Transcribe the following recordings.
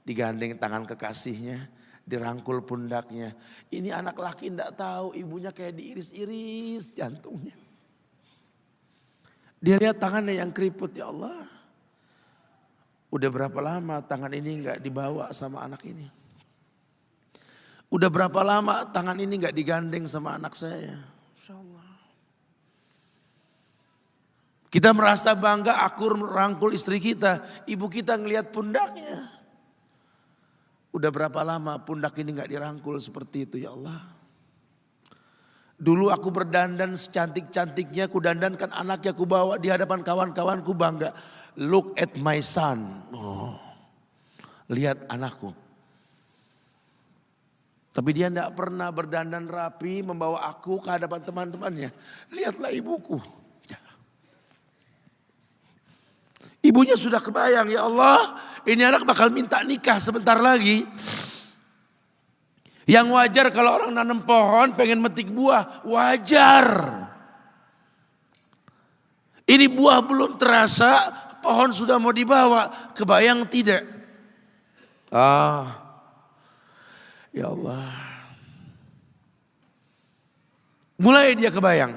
Digandeng tangan kekasihnya, dirangkul pundaknya. Ini anak laki tidak tahu ibunya kayak diiris-iris jantungnya. Dia lihat tangannya yang keriput, ya Allah. Udah berapa lama tangan ini nggak dibawa sama anak ini? Udah berapa lama tangan ini nggak digandeng sama anak saya? Insya Allah. Kita merasa bangga akur merangkul istri kita, ibu kita ngelihat pundaknya. Udah berapa lama pundak ini nggak dirangkul seperti itu, ya Allah. Dulu aku berdandan secantik-cantiknya, ku dandankan anaknya, ku bawa di hadapan kawan-kawanku bangga. Look at my son. Oh, lihat anakku. Tapi dia tidak pernah berdandan rapi membawa aku ke hadapan teman-temannya. Lihatlah ibuku. Ibunya sudah kebayang, ya Allah, ini anak bakal minta nikah sebentar lagi. Yang wajar kalau orang nanam pohon pengen metik buah, wajar. Ini buah belum terasa, pohon sudah mau dibawa, kebayang tidak? Ya Allah. Mulai dia kebayang.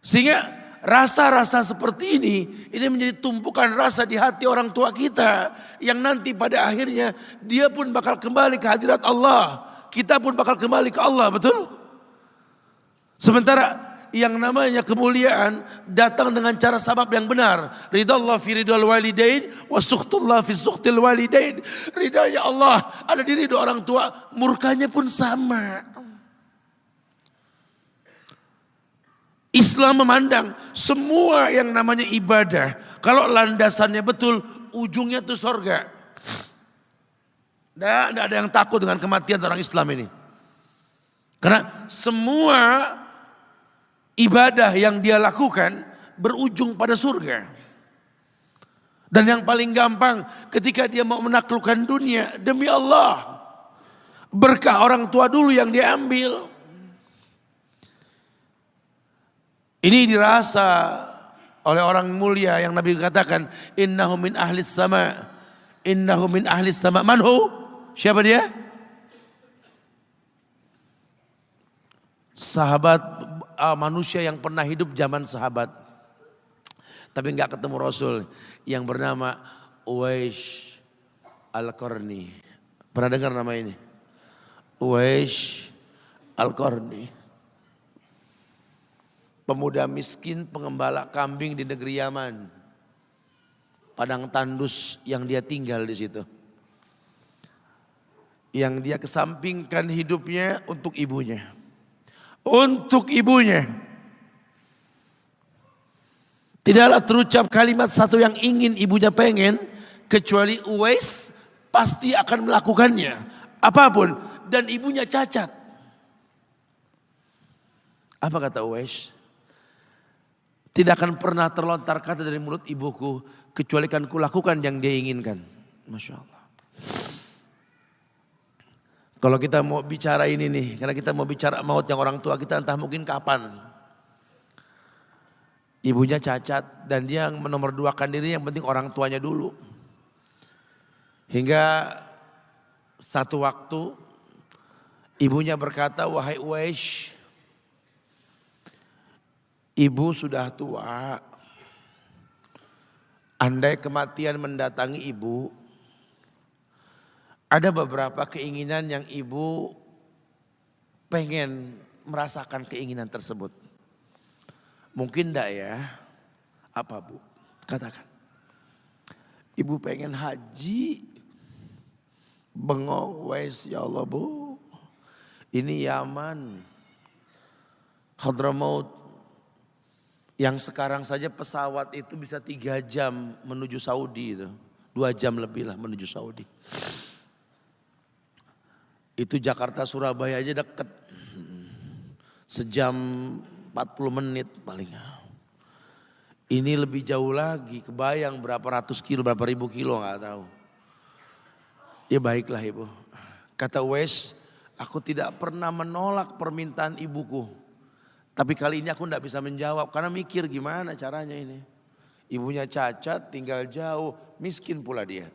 Sehingga rasa-rasa seperti ini menjadi tumpukan rasa di hati orang tua kita. Yang nanti pada akhirnya dia pun bakal kembali ke hadirat Allah. Kita pun bakal kembali ke Allah, betul? Sementara yang namanya kemuliaan datang dengan cara sabab yang benar. Ridallah fi ridal walidain wa sukhtullah fi sukhtil walidain. Ridanya Allah ada di ridho orang tua, murkanya pun sama. Islam memandang semua yang namanya ibadah, kalau landasannya betul, ujungnya itu surga. Tidak ada yang takut dengan kematian orang Islam ini. Karena semua ibadah yang dia lakukan berujung pada surga. Dan yang paling gampang ketika dia mau menaklukkan dunia, demi Allah, berkah orang tua dulu yang dia ambil. Ini dirasa oleh orang mulia yang Nabi katakan, innahu min ahlis sama. Innahu min ahlis sama. Manhu? Siapa dia? Sahabat manusia yang pernah hidup zaman sahabat. Tapi enggak ketemu Rasul. Yang bernama Uwais Al-Qarni. Pernah dengar nama ini? Uwais Al-Qarni. Pemuda miskin pengembala kambing di negeri Yaman. Padang tandus yang dia tinggal di situ. Yang dia kesampingkan hidupnya untuk ibunya. Untuk ibunya. Tidaklah terucap kalimat satu yang ingin ibunya pengen. Kecuali Uwais pasti akan melakukannya. Apapun. Dan ibunya cacat. Apa kata Uwais? Tidak akan pernah terlontar kata dari mulut ibuku kecuali kan kulakukan yang dia inginkan. Masya Allah. Kalau kita mau bicara ini nih, karena kita mau bicara maut yang orang tua kita entah mungkin kapan. Ibunya cacat dan dia menomorduakan diri, yang penting orang tuanya dulu. Hingga satu waktu ibunya berkata, wahai Uwais, ibu sudah tua. Andai kematian mendatangi ibu, ada beberapa keinginan yang ibu pengen merasakan keinginan tersebut. Mungkin enggak ya? Apa bu? Katakan. Ibu pengen haji. Bengong, wais, ya Allah bu. Ini Yaman. Hadramaut. Yang sekarang saja pesawat itu bisa 3 jam menuju Saudi itu. 2 jam lebih lah menuju Saudi. Itu Jakarta Surabaya aja deket. Sejam 40 menit paling. Ini lebih jauh lagi, kebayang berapa ratus kilo, berapa ribu kilo gak tahu. Ya baiklah ibu. Kata Uwais, aku tidak pernah menolak permintaan ibuku. Tapi kali ini aku tidak bisa menjawab karena mikir gimana caranya ini. Ibunya cacat, tinggal jauh, miskin pula dia.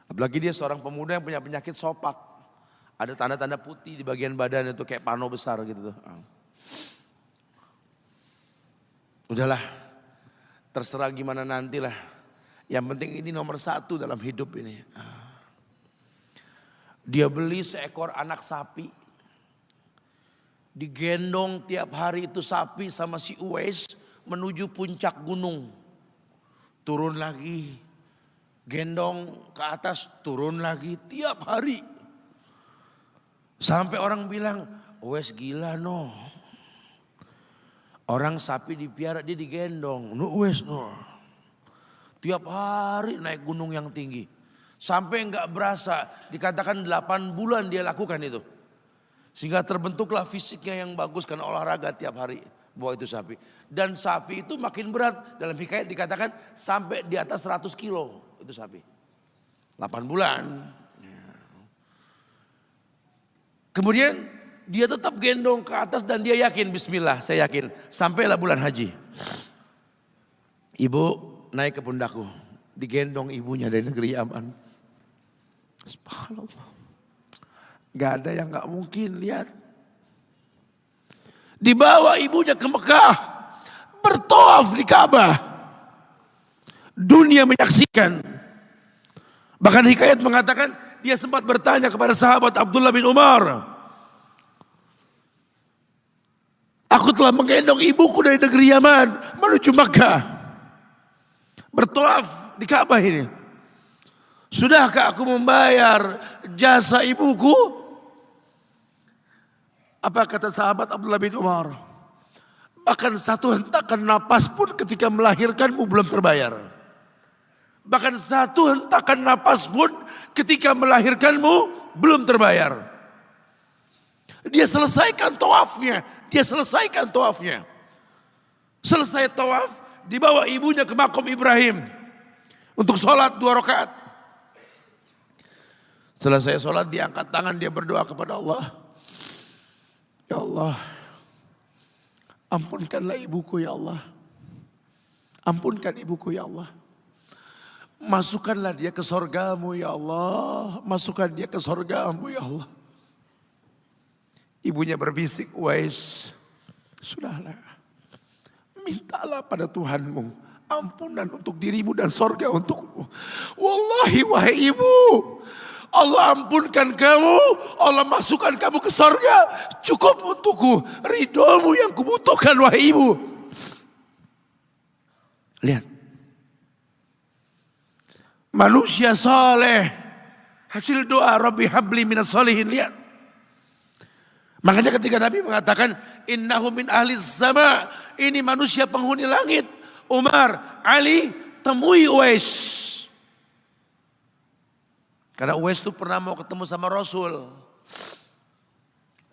Apalagi dia seorang pemuda yang punya penyakit sopak. Ada tanda-tanda putih di bagian badan itu kayak pano besar gitu tuh. Udahlah, terserah gimana nantilah. Yang penting ini nomor satu dalam hidup ini. Dia beli seekor anak sapi. Digendong tiap hari itu sapi sama si Uwais menuju puncak gunung. Turun lagi. Gendong ke atas, turun lagi tiap hari. Sampai orang bilang, Uwais gila no. Orang sapi dipiara, dia digendong. No Uwais no. Tiap hari naik gunung yang tinggi. Sampai enggak berasa, dikatakan 8 bulan dia lakukan itu. Sehingga terbentuklah fisiknya yang bagus karena olahraga tiap hari. Bawa itu sapi. Dan sapi itu makin berat. Dalam hikayat dikatakan sampai di atas 100 kilo itu sapi. 8 bulan. Kemudian dia tetap gendong ke atas dan dia yakin, bismillah saya yakin. Sampailah bulan haji. Ibu naik ke pundakku. Digendong ibunya dari negeri Yaman. Subhanallah. Gak ada yang gak mungkin, lihat. Dibawa ibunya ke Mekah. Bertawaf di Ka'bah. Dunia menyaksikan. Bahkan hikayat mengatakan dia sempat bertanya kepada sahabat Abdullah bin Umar. Aku telah menggendong ibuku dari negeri Yaman menuju Makkah. Bertawaf di Ka'bah ini. Sudahkah aku membayar jasa ibuku? Apa kata sahabat Abdullah bin Umar? Bahkan satu hentakan napas pun ketika melahirkanmu belum terbayar. Bahkan satu hentakan napas pun ketika melahirkanmu belum terbayar. Dia selesaikan tawafnya. Selesai tawaf, dibawa ibunya ke makom Ibrahim. Untuk sholat 2 rakaat. Selesai sholat diangkat tangan, dia berdoa kepada Allah. Ya Allah, ampunkanlah ibuku ya Allah. Ampunkan ibuku ya Allah. Masukkanlah dia ke sorgamu ya Allah. Masukkan dia ke sorgamu ya Allah. Ibunya berbisik, Uwais, sudahlah. Mintalah pada Tuhanmu ampunan untuk dirimu dan sorga untukmu. Wallahi wahai ibu, Allah ampunkan kamu, Allah masukkan kamu ke sorga. Cukup untukku, ridhomu yang kubutuhkan wahai ibu. Lihat. Manusia saleh, hasil doa Rabbi habli minas solihin. Lihat. Makanya ketika Nabi mengatakan innahu min ahli sama, ini manusia penghuni langit. Umar, Ali, temui Uwais. Karena Uwais itu pernah mau ketemu sama Rasul.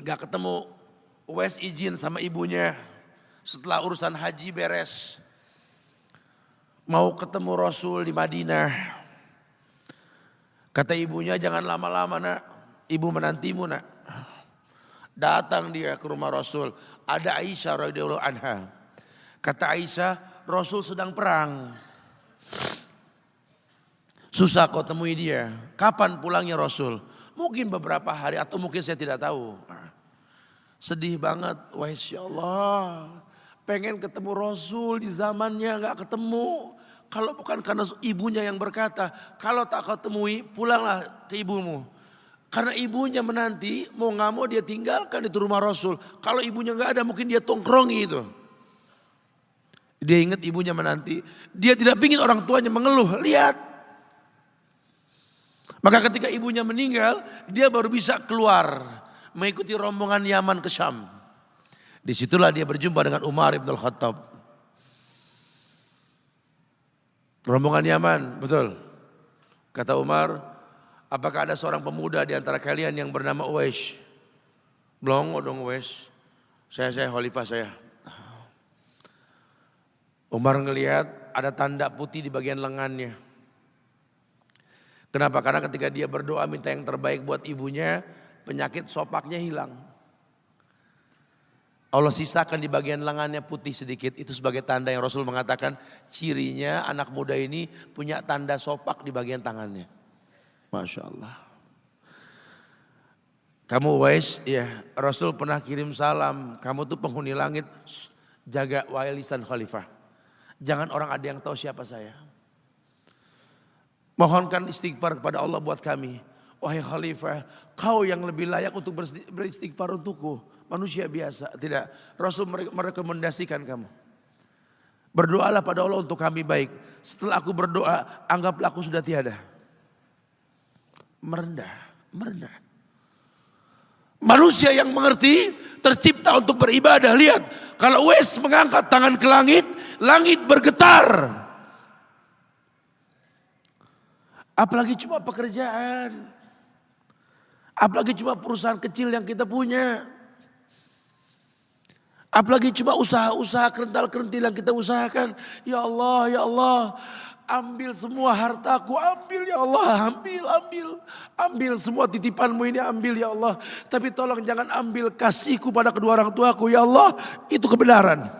Gak ketemu, Uwais izin sama ibunya. Setelah urusan haji beres. Mau ketemu Rasul di Madinah. Kata ibunya, jangan lama-lama nak. Ibu menantimu nak. Datang dia ke rumah Rasul. Ada Aisyah radhiyallahu anha. Kata Aisyah, Rasul sedang perang. Susah kau temui dia. Kapan pulangnya Rasul? Mungkin beberapa hari atau mungkin saya tidak tahu. Sedih banget. Wah insya Allah. Pengen ketemu Rasul di zamannya gak ketemu. Kalau bukan karena ibunya yang berkata, kalau tak kau temui pulanglah ke ibumu. Karena ibunya menanti, mau gak mau dia tinggalkan itu rumah Rasul. Kalau ibunya gak ada mungkin dia tongkrongi itu. Dia ingat ibunya menanti. Dia tidak ingin orang tuanya mengeluh. Lihat. Maka ketika ibunya meninggal, dia baru bisa keluar. Mengikuti rombongan Yaman ke Syam. Disitulah dia berjumpa dengan Umar ibn al-Khattab. Rombongan Yaman, betul. Kata Umar, apakah ada seorang pemuda di antara kalian yang bernama Uwais? Belum dong Uwais. Saya khalifah saya. Umar ngelihat ada tanda putih di bagian lengannya. Kenapa? Karena ketika dia berdoa minta yang terbaik buat ibunya, penyakit sopaknya hilang. Allah sisakan di bagian lengannya putih sedikit. Itu sebagai tanda yang Rasul mengatakan cirinya anak muda ini punya tanda sopak di bagian tangannya. Masya Allah. Kamu Uwais, ya Rasul pernah kirim salam. Kamu tuh penghuni langit, jaga wahai lisan khalifah. Jangan orang ada yang tahu siapa saya. Mohonkan istighfar kepada Allah buat kami. Wahai khalifah, kau yang lebih layak untuk beristighfar untukku. Manusia biasa, tidak. Rasul merekomendasikan kamu. Berdoalah pada Allah untuk kami baik. Setelah aku berdoa, anggaplah aku sudah tiada. Merendah. Manusia yang mengerti tercipta untuk beribadah. Lihat, kalau Uwais mengangkat tangan ke langit, langit bergetar. Apalagi cuma pekerjaan. Apalagi cuma perusahaan kecil yang kita punya. Apalagi cuma usaha-usaha kerental-kerentil yang kita usahakan. Ya Allah, ambil semua hartaku, ambil ya Allah, ambil semua titipanmu ini, ambil ya Allah. Tapi tolong jangan ambil kasihku pada kedua orang tuaku, ya Allah, itu kebenaran.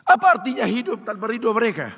Apa artinya hidup tanpa ridho mereka?